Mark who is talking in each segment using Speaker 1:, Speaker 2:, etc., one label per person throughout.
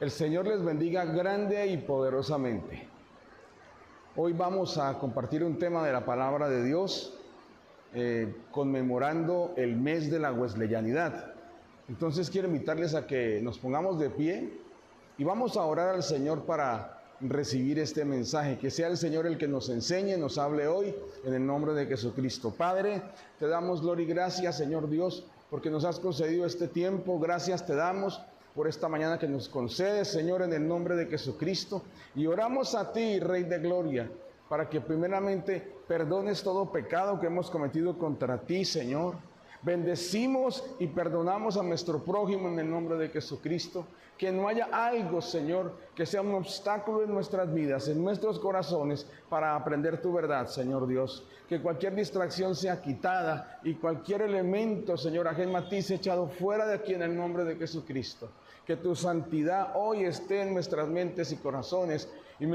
Speaker 1: El Señor les bendiga grande y poderosamente. Hoy vamos a compartir un tema de la palabra de Dios, conmemorando el mes de la wesleyanidad. Entonces quiero invitarles a que nos pongamos de pie y vamos a orar al Señor para recibir este mensaje. Que sea el Señor el que nos enseñe, nos hable hoy, en el nombre de Jesucristo. Padre, te damos gloria y gracias, Señor Dios, porque nos has concedido este tiempo. Gracias te damos por esta mañana que nos concedes, Señor, en el nombre de Jesucristo. Y oramos a ti, Rey de Gloria, para que primeramente perdones todo pecado que hemos cometido contra ti, Señor. Bendecimos y perdonamos a nuestro prójimo en el nombre de Jesucristo. Que no haya algo, Señor, que sea un obstáculo en nuestras vidas, en nuestros corazones, para aprender tu verdad, Señor Dios. Que cualquier distracción sea quitada y cualquier elemento, Señor, ajeno a ti, sea echado fuera de aquí en el nombre de Jesucristo. Que tu santidad hoy esté en nuestras mentes y corazones y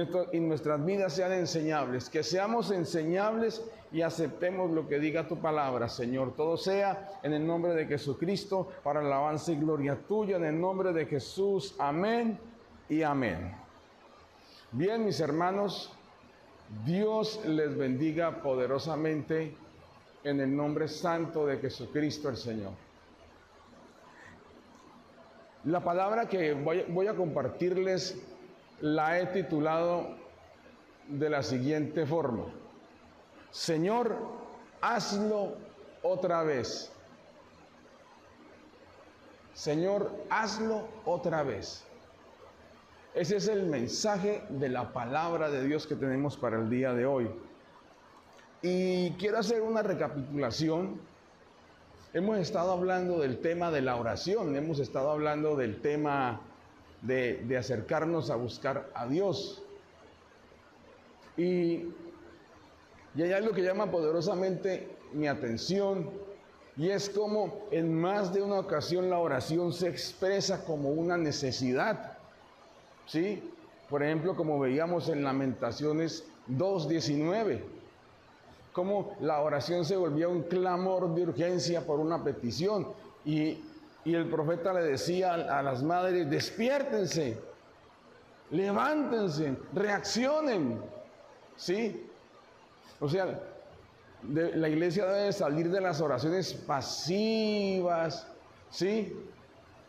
Speaker 1: nuestras vidas sean enseñables. Que seamos enseñables y aceptemos lo que diga tu palabra, Señor. Todo sea en el nombre de Jesucristo, para alabanza y gloria tuya, en el nombre de Jesús. Amén y amén. Bien, mis hermanos, Dios les bendiga poderosamente en el nombre santo de Jesucristo el Señor. La palabra que voy a compartirles la he titulado de la siguiente forma: Señor, hazlo otra vez. Señor, hazlo otra vez. Ese es el mensaje de la palabra de Dios que tenemos para el día de hoy. Y quiero hacer una recapitulación. Hemos estado hablando del tema de la oración, hemos estado hablando del tema de acercarnos a buscar a Dios. Y hay algo que llama poderosamente mi atención, y es como en más de una ocasión la oración se expresa como una necesidad, ¿sí? Por ejemplo, como veíamos en Lamentaciones 2:19, como la oración se volvía un clamor de urgencia por una petición, y el profeta le decía a las madres: despiértense, levántense, reaccionen, ¿sí? O sea, la iglesia debe salir de las oraciones pasivas, ¿sí?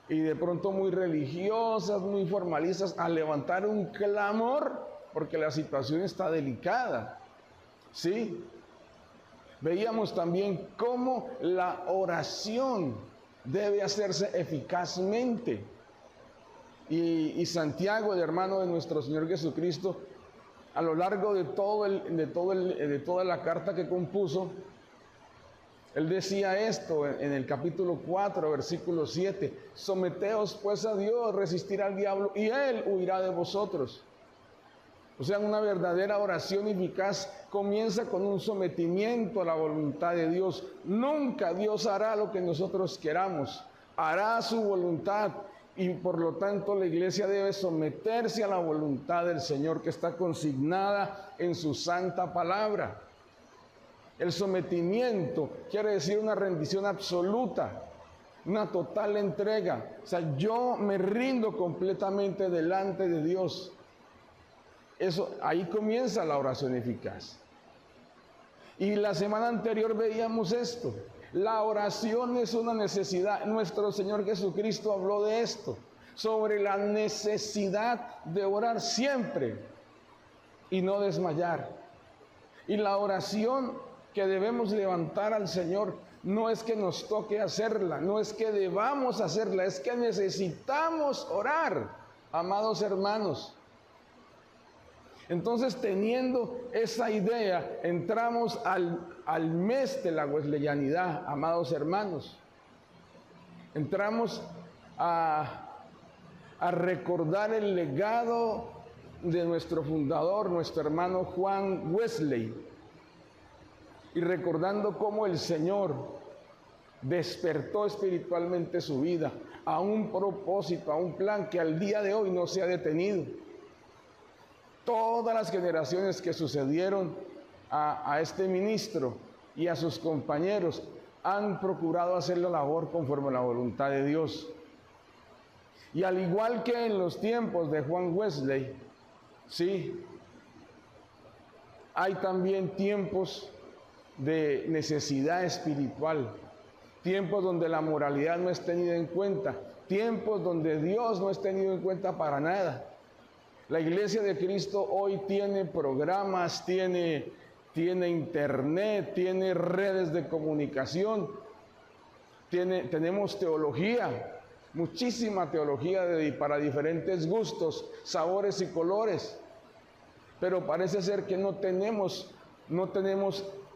Speaker 1: Y de pronto muy religiosas, muy formalistas, a levantar un clamor, porque la situación está delicada, ¿sí? Veíamos también cómo la oración debe hacerse eficazmente. Y Santiago, el hermano de nuestro Señor Jesucristo, a lo largo de toda la carta que compuso, él decía esto en el capítulo 4, versículo 7: someteos pues a Dios, resistir al diablo y él huirá de vosotros. O sea, una verdadera oración eficaz comienza con un sometimiento a la voluntad de Dios. Nunca Dios hará lo que nosotros queramos, hará su voluntad, y por lo tanto la iglesia debe someterse a la voluntad del Señor, que está consignada en su santa palabra. El sometimiento quiere decir una rendición absoluta, una total entrega. O sea, yo me rindo completamente delante de Dios. Ahí comienza la oración eficaz. Y la semana anterior veíamos esto: la oración es una necesidad. Nuestro Señor Jesucristo habló de esto, sobre la necesidad de orar siempre y no desmayar. Y la oración que debemos levantar al Señor no es que nos toque hacerla, no es que debamos hacerla, es que necesitamos orar, amados hermanos. Entonces, teniendo esa idea, entramos al mes de la wesleyanidad, amados hermanos. Entramos a recordar el legado de nuestro fundador, nuestro hermano Juan Wesley, y recordando cómo el Señor despertó espiritualmente su vida a un propósito, a un plan que al día de hoy no se ha detenido. Todas las generaciones que sucedieron a este ministro y a sus compañeros han procurado hacer la labor conforme a la voluntad de Dios. Y al igual que en los tiempos de Juan Wesley, sí, hay también tiempos de necesidad espiritual, tiempos donde la moralidad no es tenida en cuenta, tiempos donde Dios no es tenido en cuenta para nada. La Iglesia de Cristo hoy tiene programas, tiene internet, tiene redes de comunicación, tenemos teología, muchísima teología para diferentes gustos, sabores y colores, pero parece ser que no tenemos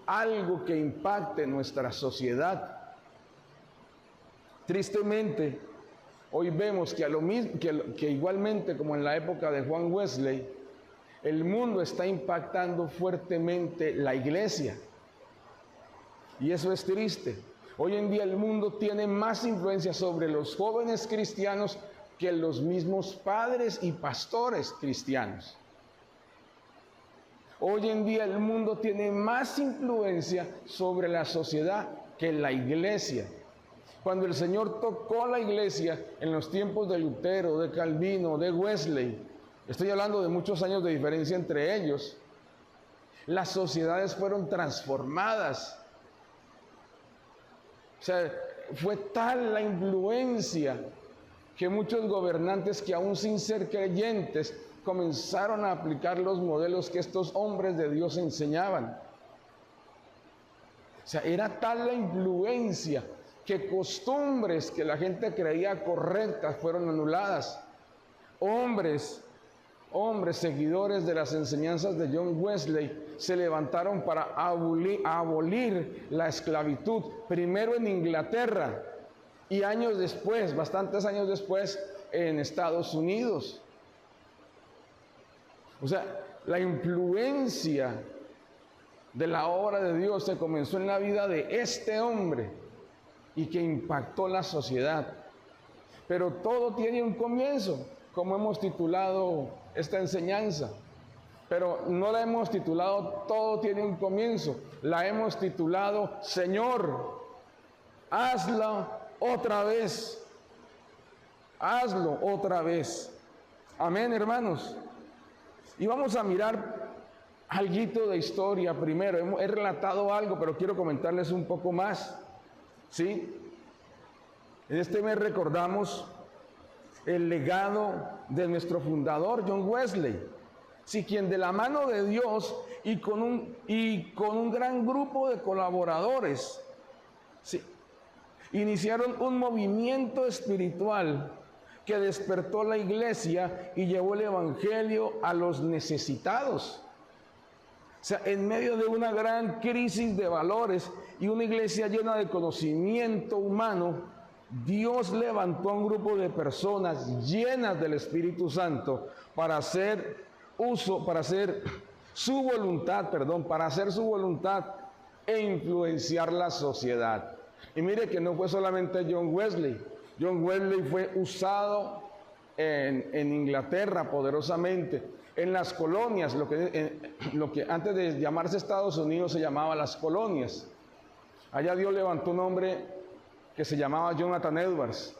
Speaker 1: algo que impacte nuestra sociedad. Tristemente, hoy vemos que igualmente como en la época de Juan Wesley, el mundo está impactando fuertemente la iglesia. Y eso es triste. Hoy en día el mundo tiene más influencia sobre los jóvenes cristianos que los mismos padres y pastores cristianos. Hoy en día el mundo tiene más influencia sobre la sociedad que la iglesia. Cuando el Señor tocó la iglesia en los tiempos de Lutero, de Calvino, de Wesley, estoy hablando de muchos años de diferencia entre ellos, las sociedades fueron transformadas. O sea, fue tal la influencia que muchos gobernantes que aún sin ser creyentes comenzaron a aplicar los modelos que estos hombres de Dios enseñaban. O sea, era tal la influencia que costumbres que la gente creía correctas fueron anuladas. Hombres seguidores de las enseñanzas de John Wesley se levantaron para abolir la esclavitud, primero en Inglaterra y años después, bastantes años después, en Estados Unidos. O sea, la influencia de la obra de Dios se comenzó en la vida de este hombre y que impactó la sociedad. Pero todo tiene un comienzo, como hemos titulado esta enseñanza. Pero no la hemos titulado Todo tiene un comienzo, la hemos titulado Señor, hazlo otra vez. Hazlo otra vez. Amén, hermanos. Y vamos a mirar alguito de historia primero. He relatado algo, pero quiero comentarles un poco más. ¿Sí? En este mes recordamos el legado de nuestro fundador, John Wesley. Sí, quien de la mano de Dios y con un gran grupo de colaboradores, sí, iniciaron un movimiento espiritual que despertó la iglesia y llevó el evangelio a los necesitados. O sea, en medio de una gran crisis de valores y una iglesia llena de conocimiento humano, Dios levantó a un grupo de personas llenas del Espíritu Santo para hacer su voluntad e influenciar la sociedad. Y mire que no fue solamente John Wesley. John Wesley fue usado en Inglaterra poderosamente, en las colonias, lo que antes de llamarse Estados Unidos se llamaba las colonias. Allá Dios levantó un hombre que se llamaba Jonathan Edwards.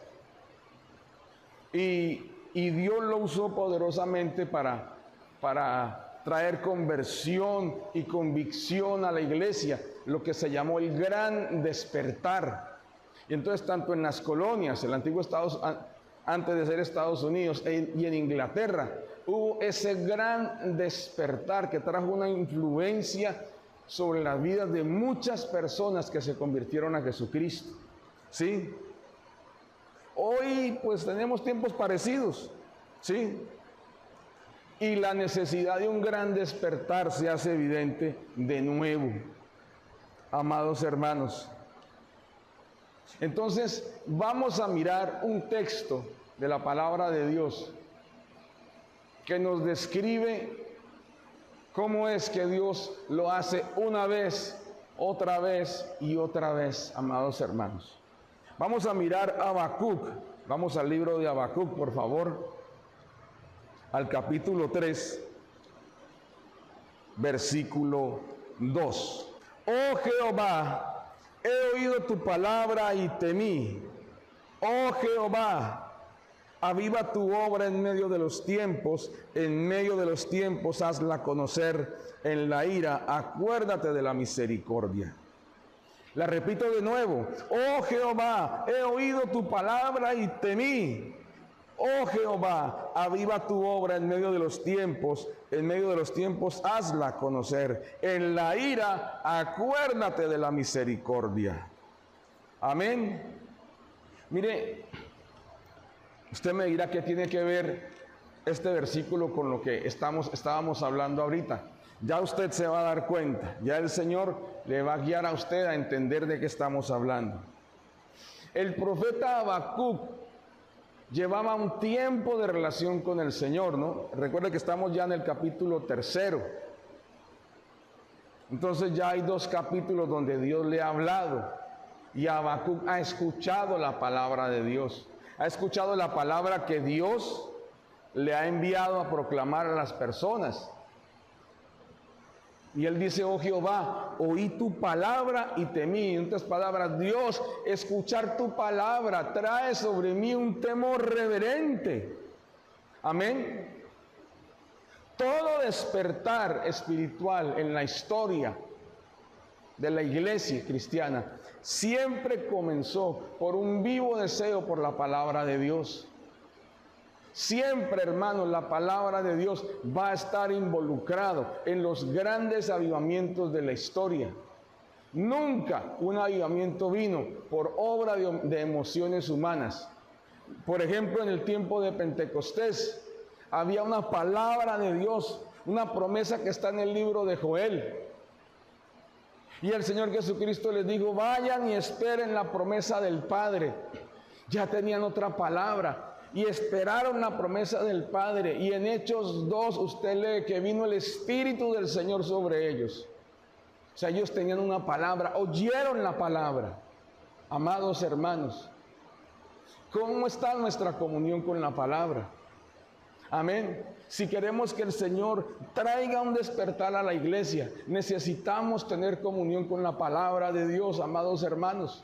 Speaker 1: Y Dios lo usó poderosamente para traer conversión y convicción a la iglesia, lo que se llamó el gran despertar. Y entonces tanto en las colonias, el antiguo antes de ser Estados Unidos, y en Inglaterra, hubo ese gran despertar que trajo una influencia sobre las vidas de muchas personas que se convirtieron a Jesucristo. ¿Sí? Hoy pues tenemos tiempos parecidos, ¿sí? Y la necesidad de un gran despertar se hace evidente de nuevo, amados hermanos. Entonces vamos a mirar un texto de la palabra de Dios que nos describe cómo es que Dios lo hace una vez, otra vez y otra vez, amados hermanos. Vamos a mirar Habacuc. Vamos al libro de Habacuc, por favor, al capítulo 3, versículo 2. Oh Jehová, he oído tu palabra y temí. Oh Jehová, Aviva tu obra en medio de los tiempos, en medio de los tiempos hazla conocer. En la ira, acuérdate de la misericordia. La repito de nuevo. Oh Jehová, he oído tu palabra y temí. Oh Jehová, aviva tu obra en medio de los tiempos hazla conocer. En la ira, acuérdate de la misericordia. Amén. Mire, usted me dirá qué tiene que ver este versículo con lo que estábamos hablando ahorita. Ya usted se va a dar cuenta, ya el Señor le va a guiar a usted a entender de qué estamos hablando. El profeta Habacuc llevaba un tiempo de relación con el Señor, ¿no? Recuerde que estamos ya en el capítulo 3. Entonces ya hay 2 capítulos donde Dios le ha hablado y Habacuc ha escuchado la palabra de Dios. Ha escuchado la palabra que Dios le ha enviado a proclamar a las personas. Y él dice, oh Jehová, oí tu palabra y temí. En otras palabras, Dios, escuchar tu palabra trae sobre mí un temor reverente. Amén. Todo despertar espiritual en la historia de la iglesia cristiana siempre comenzó por un vivo deseo por la palabra de Dios. Siempre, hermanos, la palabra de Dios va a estar involucrado en los grandes avivamientos de la historia. Nunca un avivamiento vino por obra de emociones humanas. Por ejemplo, en el tiempo de Pentecostés había una palabra de Dios, una promesa que está en el libro de Joel. Y el Señor Jesucristo les dijo, vayan y esperen la promesa del Padre. Ya tenían otra palabra. Y esperaron la promesa del Padre. Y en Hechos 2 usted lee que vino el Espíritu del Señor sobre ellos. O sea, ellos tenían una palabra, oyeron la palabra. Amados hermanos, ¿cómo está nuestra comunión con la palabra? Amén. Si queremos que el Señor traiga un despertar a la iglesia, necesitamos tener comunión con la palabra de Dios, amados hermanos.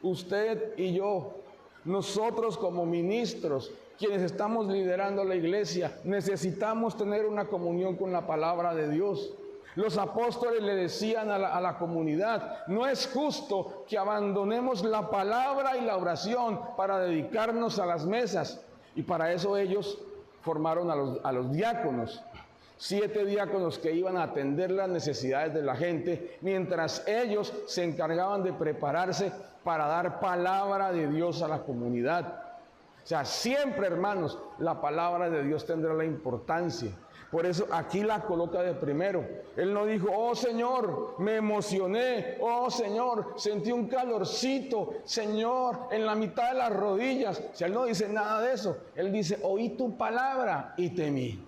Speaker 1: Usted y yo, nosotros como ministros, quienes estamos liderando la iglesia, necesitamos tener una comunión con la palabra de Dios. Los apóstoles le decían a la comunidad, no es justo que abandonemos la palabra y la oración para dedicarnos a las mesas. Y para eso ellos formaron a los diáconos. 7 diáconos que iban a atender las necesidades de la gente, mientras ellos se encargaban de prepararse para dar palabra de Dios a la comunidad. O sea, siempre, hermanos, la palabra de Dios tendrá la importancia. Por eso aquí la coloca de primero. Él no dijo, oh Señor, me emocioné, oh Señor, sentí un calorcito, Señor, en la mitad de las rodillas. O sea, él no dice nada de eso. Él dice, oí tu palabra y temí.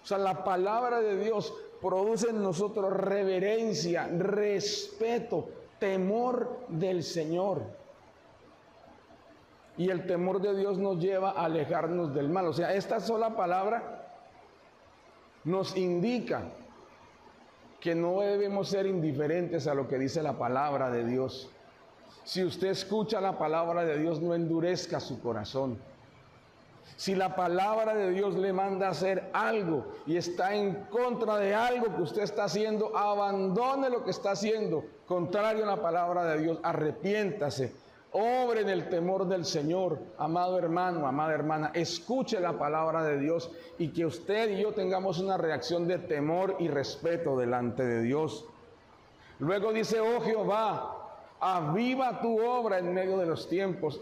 Speaker 1: O sea, la palabra de Dios produce en nosotros reverencia, respeto, temor del Señor. Y el temor de Dios nos lleva a alejarnos del mal. O sea, esta sola palabra nos indica que no debemos ser indiferentes a lo que dice la palabra de Dios. Si usted escucha la palabra de Dios, no endurezca su corazón. Si la palabra de Dios le manda a hacer algo y está en contra de algo que usted está haciendo, abandone lo que está haciendo, contrario a la palabra de Dios, arrepiéntase, obre en el temor del Señor. Amado hermano, amada hermana, escuche la palabra de Dios y que usted y yo tengamos una reacción de temor y respeto delante de Dios. Luego dice, oh Jehová, aviva tu obra en medio de los tiempos,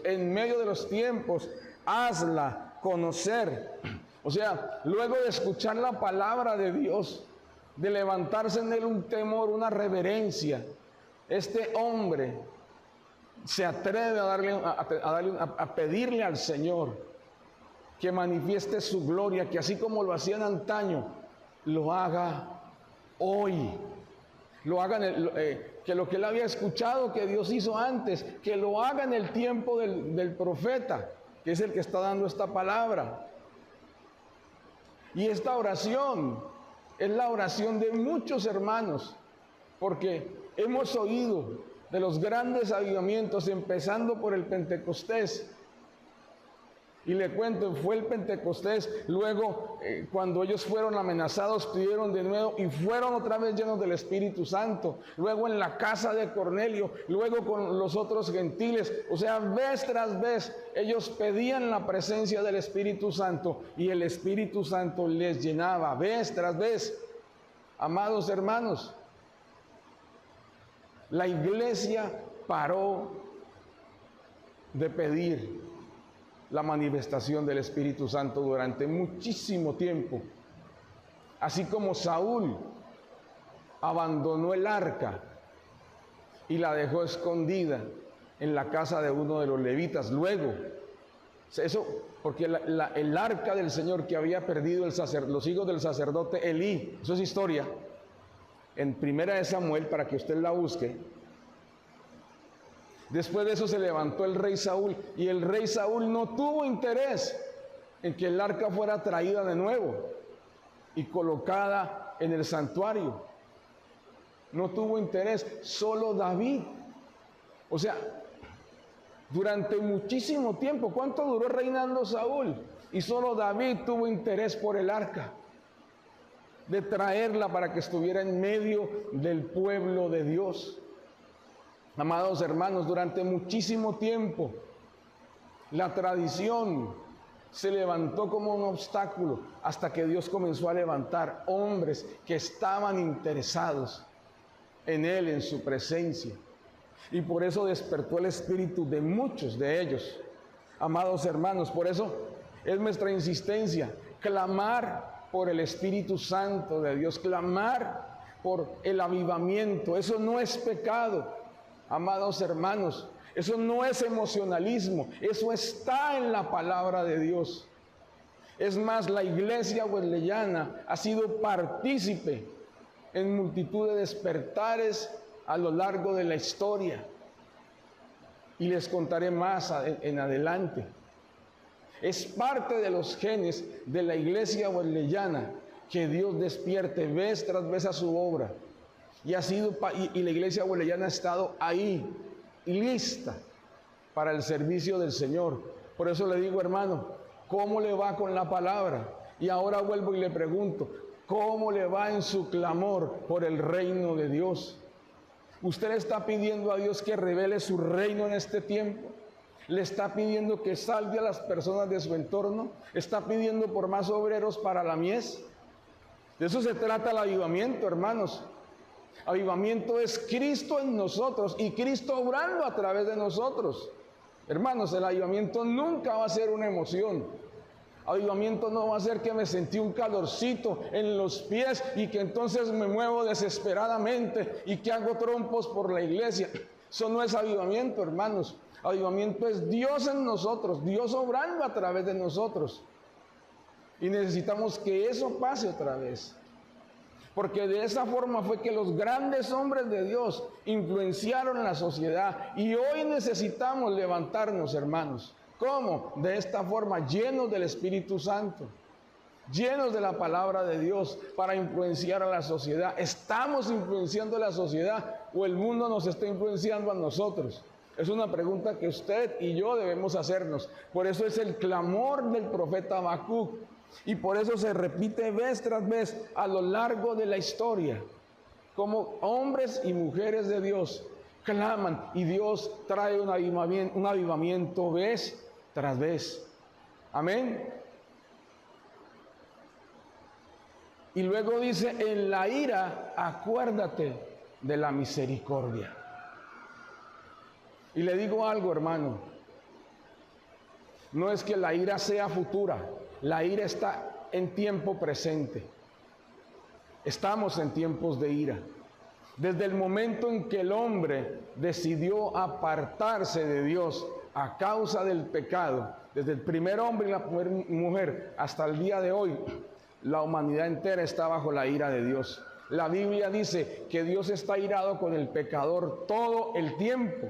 Speaker 1: hazla conocer. O sea, luego de escuchar la palabra de Dios, de levantarse en él un temor, una reverencia, este hombre se atreve a pedirle al Señor que manifieste su gloria, que así como lo hacían antaño, lo haga hoy. Lo haga que lo que él había escuchado que Dios hizo antes, que lo haga en el tiempo del profeta, que es el que está dando esta palabra. Y esta oración es la oración de muchos hermanos, porque hemos oído de los grandes avivamientos, empezando por el Pentecostés, Y le cuento, fue el Pentecostés, luego cuando ellos fueron amenazados, pidieron de nuevo y fueron otra vez llenos del Espíritu Santo. Luego en la casa de Cornelio, luego con los otros gentiles. O sea, vez tras vez, ellos pedían la presencia del Espíritu Santo y el Espíritu Santo les llenaba, vez tras vez. Amados hermanos, la iglesia paró de pedir la manifestación del Espíritu Santo durante muchísimo tiempo. Así como Saúl abandonó el arca y la dejó escondida en la casa de uno de los levitas. Luego, eso porque el arca del Señor que había perdido los hijos del sacerdote Elí, eso es historia, en 1 Samuel, para que usted la busque. Después de eso se levantó el rey Saúl, y el rey Saúl no tuvo interés en que el arca fuera traída de nuevo y colocada en el santuario. No tuvo interés, solo David. O sea, durante muchísimo tiempo, ¿cuánto duró reinando Saúl? Y solo David tuvo interés por el arca, de traerla para que estuviera en medio del pueblo de Dios. Amados hermanos, durante muchísimo tiempo la tradición se levantó como un obstáculo hasta que Dios comenzó a levantar hombres que estaban interesados en Él, en su presencia. Y por eso despertó el espíritu de muchos de ellos. Amados hermanos, por eso es nuestra insistencia, clamar por el Espíritu Santo de Dios, clamar por el avivamiento. Eso no es pecado. Amados hermanos, eso no es emocionalismo, eso está en la palabra de Dios. Es más, la iglesia wesleyana ha sido partícipe en multitud de despertares a lo largo de la historia. Y les contaré más en adelante. Es parte de los genes de la iglesia wesleyana que Dios despierte vez tras vez a su obra. Y la iglesia wesleyana ha estado ahí, lista para el servicio del Señor. Por eso le digo, hermano, ¿cómo le va con la palabra? Y ahora vuelvo y le pregunto, ¿cómo le va en su clamor por el reino de Dios? ¿Usted le está pidiendo a Dios que revele su reino en este tiempo? ¿Le está pidiendo que salve a las personas de su entorno? ¿Está pidiendo por más obreros para la mies? De eso se trata el avivamiento, hermanos. Avivamiento es Cristo en nosotros y Cristo obrando a través de nosotros. Hermanos, el avivamiento nunca va a ser una emoción. Avivamiento no va a ser que me sentí un calorcito en los pies y que entonces me muevo desesperadamente y que hago trompos por la iglesia. Eso no es avivamiento, hermanos. Avivamiento es Dios en nosotros, Dios obrando a través de nosotros. Y necesitamos que eso pase otra vez. Porque de esa forma fue que los grandes hombres de Dios influenciaron la sociedad. Y hoy necesitamos levantarnos, hermanos. ¿Cómo? De esta forma, llenos del Espíritu Santo, llenos de la palabra de Dios para influenciar a la sociedad. ¿Estamos influenciando a la sociedad o el mundo nos está influenciando a nosotros? Es una pregunta que usted y yo debemos hacernos. Por eso es el clamor del profeta Habacuc. Y por eso se repite vez tras vez a lo largo de la historia. Como hombres y mujeres de Dios claman y Dios trae un avivamiento vez tras vez. Amén. Y luego dice, en la ira acuérdate de la misericordia. Y le digo algo, hermano, no es que la ira sea futura, la ira está en tiempo presente. Estamos en tiempos de ira. Desde el momento en que el hombre decidió apartarse de Dios a causa del pecado, desde el primer hombre y la primera mujer hasta el día de hoy, la humanidad entera está bajo la ira de Dios. La Biblia dice que Dios está irado con el pecador todo el tiempo.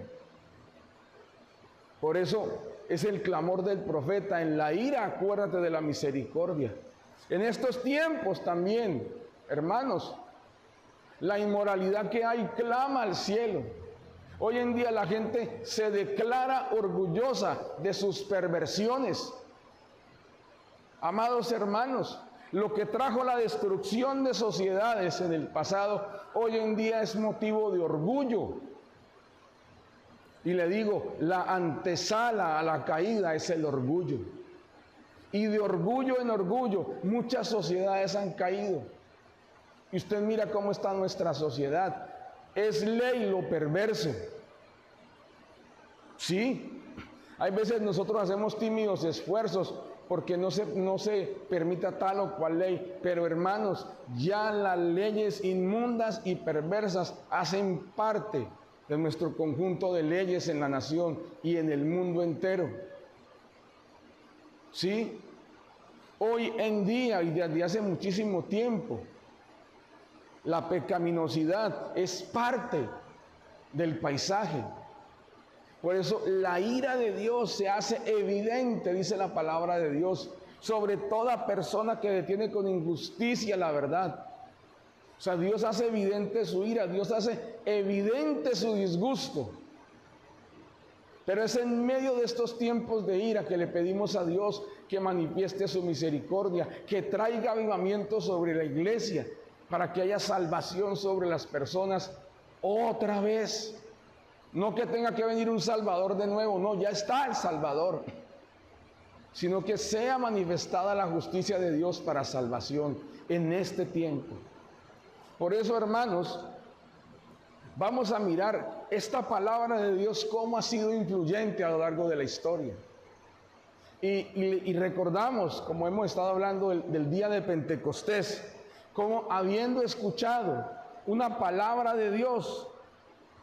Speaker 1: Por eso es el clamor del profeta, en la ira acuérdate de la misericordia. En estos tiempos también, hermanos, la inmoralidad que hay clama al cielo. Hoy en día la gente se declara orgullosa de sus perversiones, Amados hermanos, lo que trajo la destrucción de sociedades en el pasado, hoy en día es motivo de orgullo. Y le digo, la antesala a la caída es el orgullo. Y de orgullo en orgullo, muchas sociedades han caído. Y usted mira cómo está nuestra sociedad. Es ley lo perverso. Sí, hay veces nosotros hacemos tímidos esfuerzos porque no se permita tal o cual ley, pero hermanos, ya las leyes inmundas y perversas hacen parte de nuestro conjunto de leyes en la nación y en el mundo entero. ¿Sí? Hoy en día y desde hace muchísimo tiempo, la pecaminosidad es parte del paisaje. Por eso la ira de Dios se hace evidente, dice la palabra de Dios, sobre toda persona que detiene con injusticia la verdad. O sea, Dios hace evidente su ira, Dios hace evidente su disgusto. Pero es en medio de estos tiempos de ira que le pedimos a Dios que manifieste su misericordia, que traiga avivamiento sobre la iglesia, para que haya salvación sobre las personas otra vez. No que tenga que venir un Salvador de nuevo, no, ya está el Salvador, sino que sea manifestada la justicia de Dios para salvación en este tiempo. Por eso, hermanos, vamos a mirar esta palabra de Dios cómo ha sido influyente a lo largo de la historia. Y recordamos, como hemos estado hablando del día de Pentecostés, como habiendo escuchado una palabra de Dios,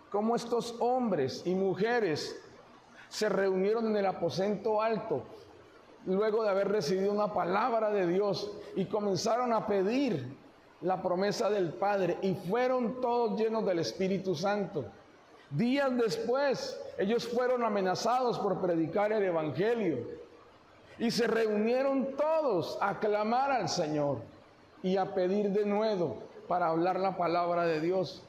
Speaker 1: cómo estos hombres y mujeres se reunieron en el aposento alto luego de haber recibido una palabra de Dios y comenzaron a pedir la promesa del Padre y fueron todos llenos del Espíritu Santo. Días después, ellos fueron amenazados por predicar el Evangelio y se reunieron todos a clamar al Señor y a pedir de nuevo para hablar la palabra de Dios.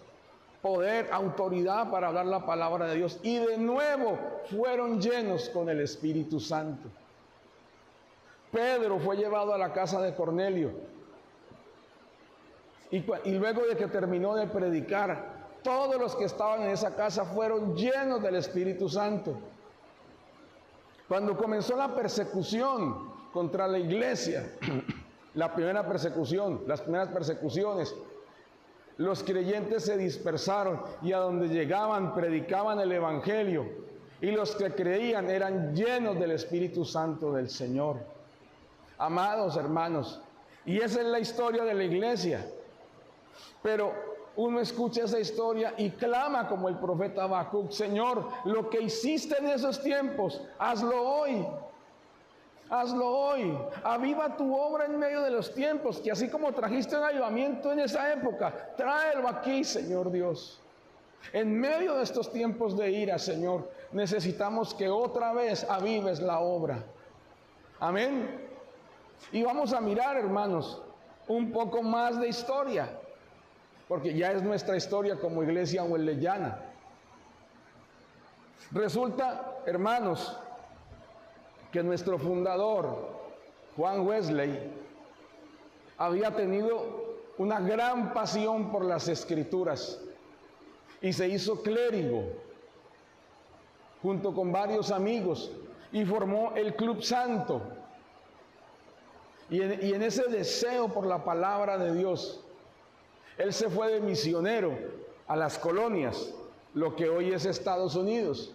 Speaker 1: Poder, autoridad para hablar la palabra de Dios. Y de nuevo fueron llenos con el Espíritu Santo. Pedro fue llevado a la casa de Cornelio. Y luego de que terminó de predicar, todos los que estaban en esa casa fueron llenos del Espíritu Santo. Cuando comenzó la persecución contra la iglesia, las primeras persecuciones, los creyentes se dispersaron y a donde llegaban predicaban el Evangelio, y los que creían eran llenos del Espíritu Santo del Señor. Amados hermanos, y esa es la historia de la iglesia. Pero uno escucha esa historia y clama como el profeta Habacuc: Señor, lo que hiciste en esos tiempos, hazlo hoy. Hazlo hoy, aviva tu obra en medio de los tiempos, que así como trajiste un avivamiento en esa época, tráelo aquí, Señor Dios. En medio de estos tiempos de ira, Señor, necesitamos que otra vez avives la obra. Amén. Y vamos a mirar, hermanos, un poco más de historia, porque ya es nuestra historia como iglesia wesleyana. Resulta, hermanos, que nuestro fundador, Juan Wesley, había tenido una gran pasión por las Escrituras y se hizo clérigo junto con varios amigos y formó el Club Santo. Y en ese deseo por la palabra de Dios, él se fue de misionero a las colonias, lo que hoy es Estados Unidos.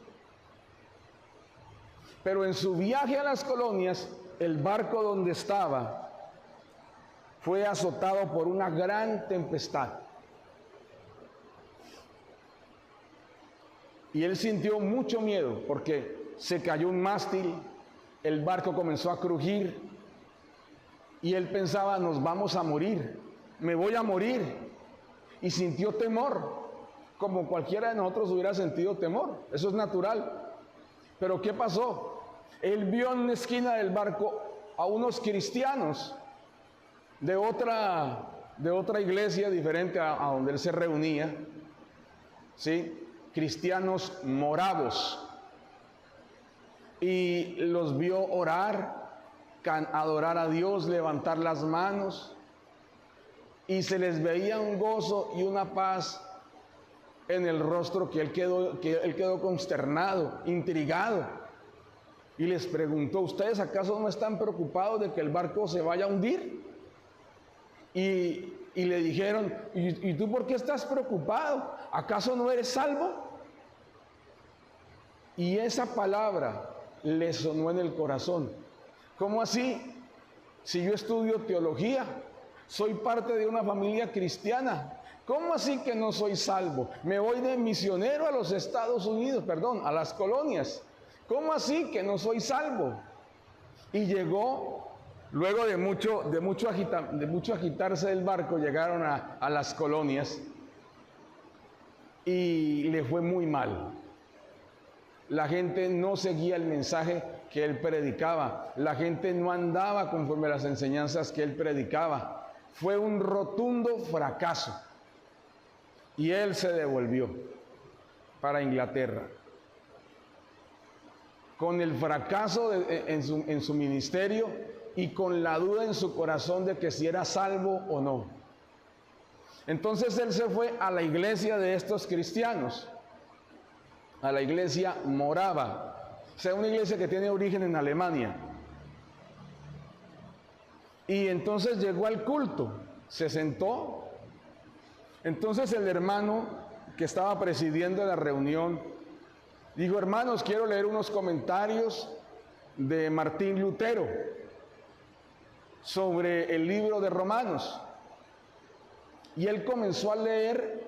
Speaker 1: Pero en su viaje a las colonias, el barco donde estaba fue azotado por una gran tempestad. Y él sintió mucho miedo porque se cayó un mástil, el barco comenzó a crujir y él pensaba: nos vamos a morir, me voy a morir. Y sintió temor, como cualquiera de nosotros hubiera sentido temor, eso es natural. Pero ¿qué pasó? Él vio en una esquina del barco a unos cristianos de otra iglesia diferente a donde él se reunía, ¿sí? Cristianos moravos. Y los vio orar, adorar a Dios, levantar las manos, y se les veía un gozo y una paz en el rostro que él quedó consternado, intrigado, y les preguntó: ¿ustedes acaso no están preocupados de que el barco se vaya a hundir? Y le dijeron: ¿y tú por qué estás preocupado? ¿Acaso no eres salvo? Y esa palabra le sonó en el corazón. ¿Cómo así? Si yo estudio teología, soy parte de una familia cristiana, ¿cómo así que no soy salvo? Me voy de misionero a los Estados Unidos, a las colonias. ¿Cómo así que no soy salvo? Y llegó, luego de mucho agitarse del barco, llegaron a las colonias y le fue muy mal. La gente no seguía el mensaje que él predicaba. La gente no andaba conforme a las enseñanzas que él predicaba. Fue un rotundo fracaso. Y él se devolvió para Inglaterra. Con el fracaso en su ministerio y con la duda en su corazón de que si era salvo o no. Entonces él se fue a la iglesia de estos cristianos, a la iglesia morava, o sea, una iglesia que tiene origen en Alemania. Y entonces llegó al culto, se sentó. Entonces el hermano que estaba presidiendo la reunión dijo: hermanos, quiero leer unos comentarios de Martín Lutero sobre el libro de Romanos. Y él comenzó a leer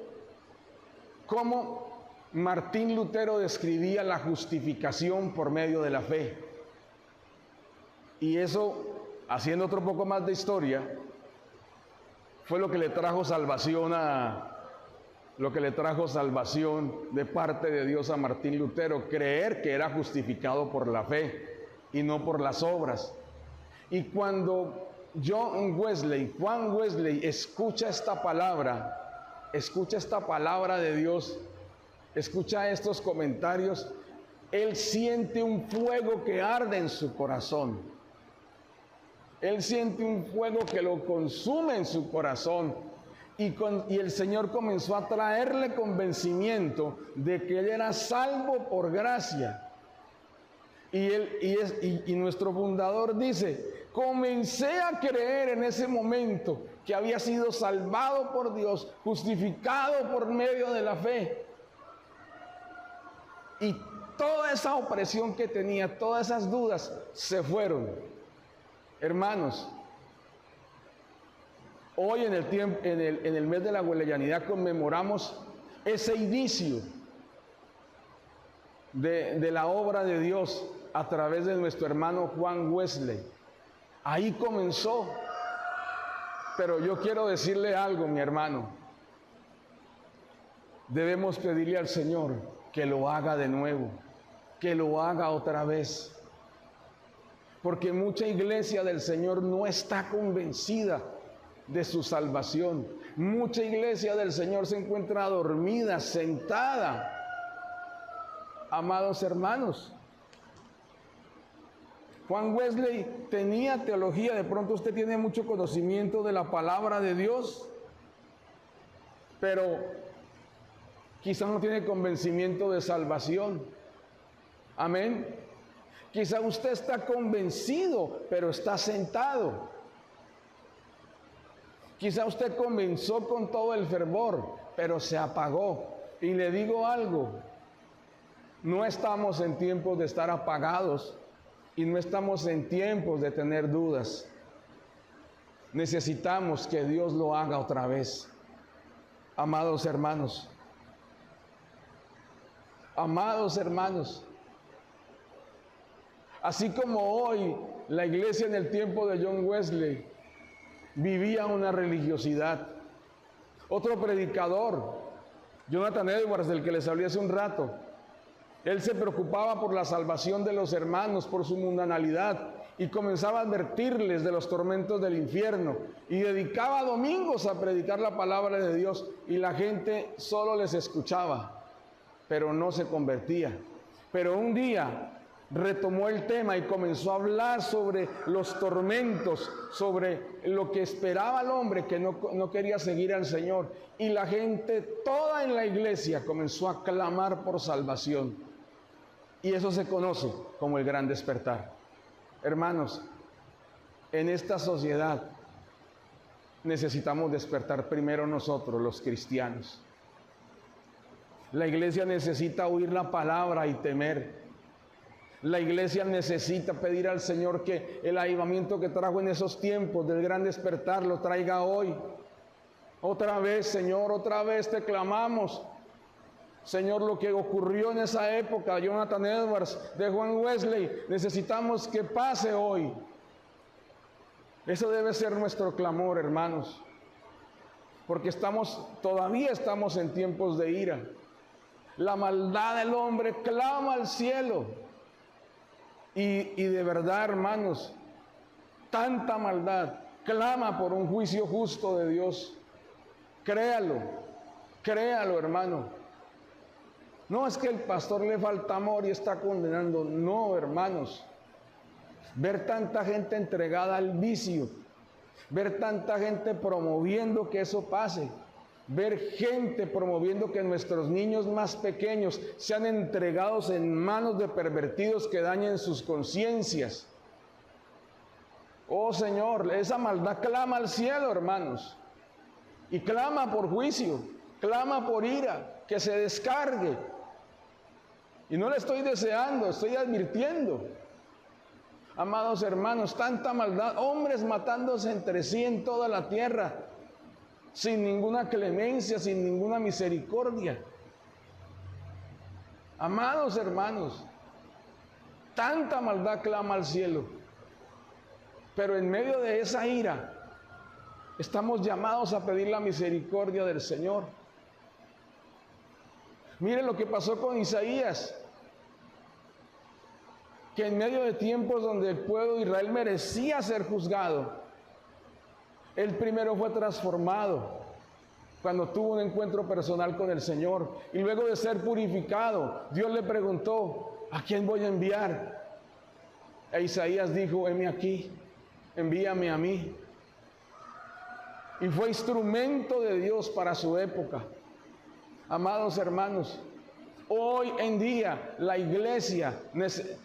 Speaker 1: cómo Martín Lutero describía la justificación por medio de la fe. Y eso, haciendo otro poco más de historia, fue lo que le trajo salvación de parte de Dios a Martín Lutero: creer que era justificado por la fe y no por las obras. Y cuando Juan Wesley escucha esta palabra de Dios, escucha estos comentarios, él siente un fuego que arde en su corazón. Él siente un fuego que lo consume en su corazón. Y el Señor comenzó a traerle convencimiento de que él era salvo por gracia. Y nuestro fundador dice: comencé a creer en ese momento que había sido salvado por Dios, justificado por medio de la fe. Y toda esa opresión que tenía, todas esas dudas se fueron. Hermanos, hoy en el mes de la huelellanidad conmemoramos ese inicio de la obra de Dios a través de nuestro hermano Juan Wesley. Ahí comenzó. Pero yo quiero decirle algo, mi hermano. Debemos pedirle al Señor que lo haga de nuevo, que lo haga otra vez. Porque mucha iglesia del Señor no está convencida de su salvación. Mucha iglesia del Señor se encuentra dormida, sentada. Amados hermanos, Juan Wesley tenía teología. De pronto usted tiene mucho conocimiento de la palabra de Dios, pero quizá no tiene convencimiento de salvación. Amén. Quizá usted está convencido, pero está sentado. Quizá usted comenzó con todo el fervor, pero se apagó. Y le digo algo: no estamos en tiempos de estar apagados y no estamos en tiempos de tener dudas. Necesitamos que Dios lo haga otra vez. Amados hermanos, así como hoy la iglesia en el tiempo de John Wesley vivía una religiosidad. Otro predicador, Jonathan Edwards, del que les hablé hace un rato, él se preocupaba por la salvación de los hermanos, por su mundanalidad, y comenzaba a advertirles de los tormentos del infierno, y dedicaba domingos a predicar la palabra de Dios, y la gente solo les escuchaba, pero no se convertía. Pero un día retomó el tema y comenzó a hablar sobre los tormentos, sobre lo que esperaba el hombre que no quería seguir al Señor. Y la gente toda en la iglesia comenzó a clamar por salvación. Y eso se conoce como el gran despertar. Hermanos, en esta sociedad necesitamos despertar primero nosotros, los cristianos. La iglesia necesita oír la palabra y temer. La iglesia necesita pedir al Señor que el avivamiento que trajo en esos tiempos del gran despertar lo traiga hoy. Otra vez, Señor, otra vez te clamamos. Señor, lo que ocurrió en esa época, Jonathan Edwards, de Juan Wesley, necesitamos que pase hoy. Eso debe ser nuestro clamor, hermanos, porque todavía estamos en tiempos de ira. La maldad del hombre clama al cielo. Y de verdad, hermanos, tanta maldad clama por un juicio justo de Dios. Créalo, hermano. No es que el pastor le falta amor y está condenando. No, hermanos. Ver tanta gente entregada al vicio, ver tanta gente promoviendo que eso pase, ver gente promoviendo que nuestros niños más pequeños sean entregados en manos de pervertidos que dañen sus conciencias. Oh Señor, esa maldad clama al cielo, hermanos, y clama por juicio, clama por ira, que se descargue. Y no le estoy deseando, estoy advirtiendo. Amados hermanos, tanta maldad, hombres matándose entre sí en toda la tierra, sin ninguna clemencia, sin ninguna misericordia. Amados hermanos, tanta maldad clama al cielo, pero en medio de esa ira, estamos llamados a pedir la misericordia del Señor. Miren lo que pasó con Isaías, que en medio de tiempos donde el pueblo de Israel merecía ser juzgado, él primero fue transformado cuando tuvo un encuentro personal con el Señor, y luego de ser purificado, Dios le preguntó: ¿a quién voy a enviar? E Isaías dijo: heme aquí, envíame a mí. Y fue instrumento de Dios para su época. Amados hermanos, hoy en día la iglesia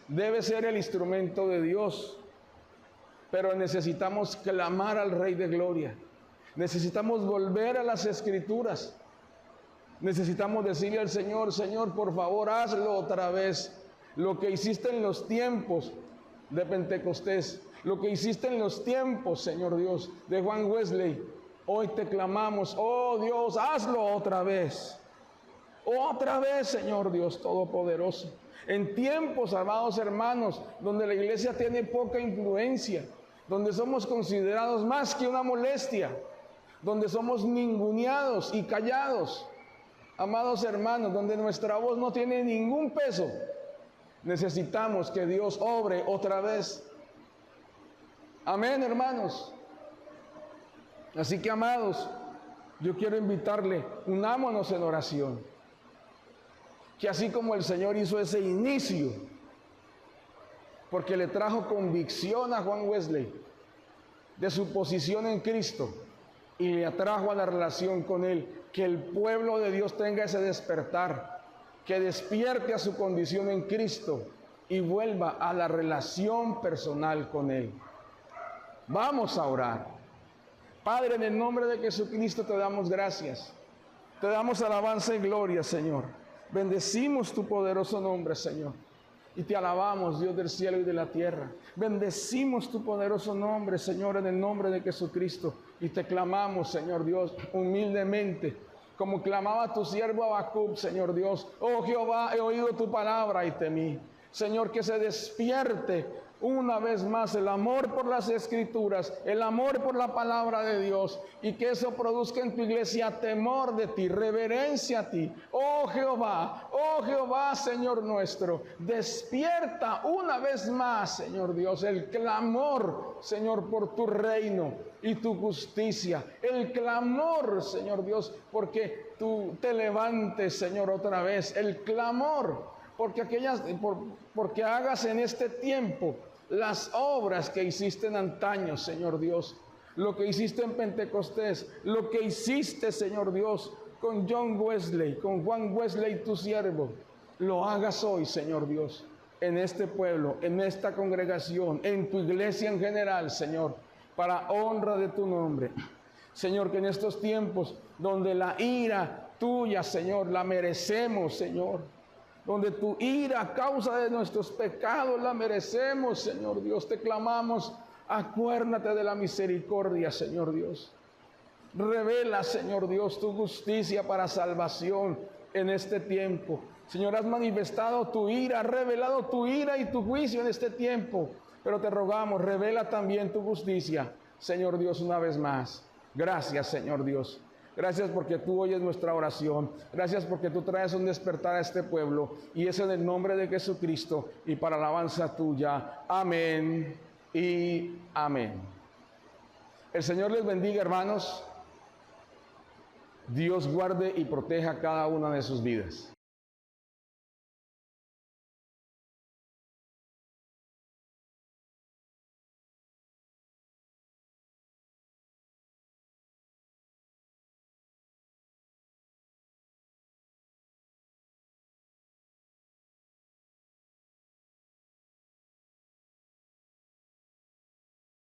Speaker 1: debe ser el instrumento de Dios, pero necesitamos clamar al Rey de Gloria. Necesitamos volver a las Escrituras. Necesitamos decirle al Señor: Señor, por favor, hazlo otra vez. Lo que hiciste en los tiempos de Pentecostés, lo que hiciste en los tiempos, Señor Dios, de Juan Wesley, hoy te clamamos: oh Dios, hazlo otra vez. Otra vez, Señor Dios Todopoderoso. En tiempos, amados hermanos, donde la iglesia tiene poca influencia, donde somos considerados más que una molestia, donde somos ninguneados y callados, amados hermanos, donde nuestra voz no tiene ningún peso, necesitamos que Dios obre otra vez. Amén, hermanos. Así que, amados, yo quiero invitarle: unámonos en oración. Que así como el Señor hizo ese inicio, porque le trajo convicción a Juan Wesley de su posición en Cristo y le atrajo a la relación con Él, que el pueblo de Dios tenga ese despertar, que despierte a su condición en Cristo y vuelva a la relación personal con Él. Vamos a orar. Padre, en el nombre de Jesucristo te damos gracias, te damos alabanza y gloria, Señor. Bendecimos tu poderoso nombre, Señor, y te alabamos, Dios del cielo y de la tierra. Bendecimos tu poderoso nombre, Señor, en el nombre de Jesucristo, y te clamamos, Señor Dios, humildemente, como clamaba tu siervo Habacuc, Señor Dios: oh Jehová, he oído tu palabra y temí. Señor, que se despierte una vez más el amor por las Escrituras, el amor por la palabra de Dios, y que eso produzca en tu iglesia temor de ti, reverencia a ti. Oh Jehová, Señor nuestro, despierta una vez más, Señor Dios, el clamor, Señor, por tu reino y tu justicia, el clamor, Señor Dios, porque tú te levantes, Señor, otra vez, el clamor porque hagas en este tiempo las obras que hiciste en antaño, Señor Dios. Lo que hiciste en Pentecostés, lo que hiciste, Señor Dios, con John Wesley, con Juan Wesley, tu siervo, lo hagas hoy, Señor Dios, en este pueblo, en esta congregación, en tu iglesia en general, Señor, para honra de tu nombre. Señor, que en estos tiempos donde la ira tuya, Señor, la merecemos, Señor, donde tu ira a causa de nuestros pecados la merecemos, Señor Dios, te clamamos, acuérdate de la misericordia, Señor Dios. Revela, Señor Dios, tu justicia para salvación en este tiempo. Señor, has manifestado tu ira, has revelado tu ira y tu juicio en este tiempo, pero te rogamos, revela también tu justicia, Señor Dios, una vez más. Gracias, Señor Dios. Gracias porque tú oyes nuestra oración. Gracias porque tú traes un despertar a este pueblo. Y es en el nombre de Jesucristo y para alabanza tuya. Amén y amén. El Señor les bendiga, hermanos. Dios guarde y proteja cada una de sus vidas.